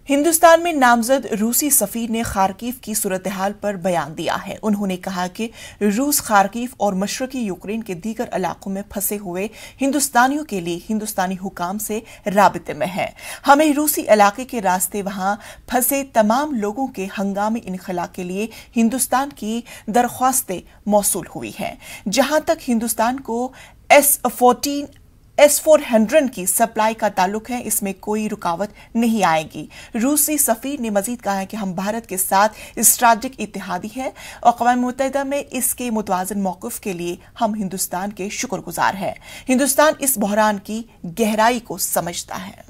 हिंदुस्तान में नामजद रूसी सफीर ने खार्किव की सूरत हाल पर बयान दिया है। उन्होंने कहा कि रूस खार्किव और मशरकी यूक्रेन के दीगर इलाकों में फंसे हुए हिंदुस्तानियों के लिए हिंदुस्तानी हुकाम से राबिते में है। हमें रूसी इलाके के रास्ते वहां फंसे तमाम लोगों के हंगामी इनखला के लिए हिंदुस्तान की दरख्वास्तें मौसूल हुई हैं। जहां तक हिंदुस्तान को S-400 की सप्लाई का ताल्लुक है, इसमें कोई रुकावट नहीं आएगी। रूसी सफीर ने मजीद कहा है कि हम भारत के साथ स्ट्रैटेजिक इत्तेहादी हैं और अक़वाम मुत्तहिदा में इसके मुतवाज़िन मौक़िफ़ के लिए हम हिंदुस्तान के शुक्रगुजार हैं। हिंदुस्तान इस बहरान की गहराई को समझता है।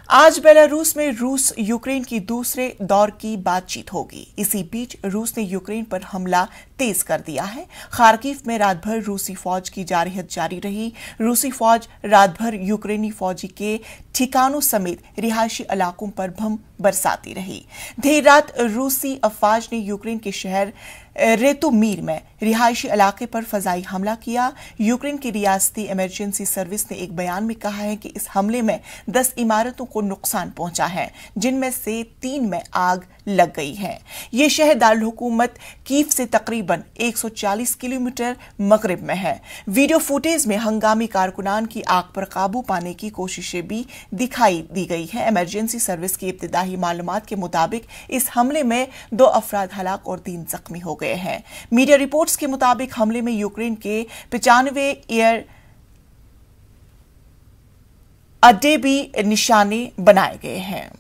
आज बेलारूस में रूस यूक्रेन की दूसरे दौर की बातचीत होगी। इसी बीच रूस ने यूक्रेन पर हमला तेज कर दिया है। खार्किव में रात भर रूसी फौज की जारहियत जारी रही। रूसी फौज रात भर यूक्रेनी फौजी के ठिकानों समेत रिहायशी इलाकों पर बम बरसाती रही। देर रात रूसी अफवाज ने यूक्रेन के शहर रेतुमीर में रिहायशी इलाके पर फजाई हमला किया। यूक्रेन की रियासती इमरजेंसी सर्विस ने एक बयान में कहा है कि इस हमले में 10 इमारतों को नुकसान पहुंचा है, जिनमें से 3 में आग लग गई है। ये शहर दारुल हुकूमत कीव से तकरीबन 140 किलोमीटर मगरिब में है। वीडियो फुटेज में हंगामी कारकुनान की आग पर काबू पाने की कोशिशें भी दिखाई दी गई है। इमरजेंसी सर्विस की इब्तिदाई मालूमात के मुताबिक इस हमले में 2 अफराद हलाक और 3 जख्मी हो गए हैं। मीडिया रिपोर्ट्स के मुताबिक हमले में यूक्रेन के 95 एयर अड्डे भी निशाने बनाए गए हैं।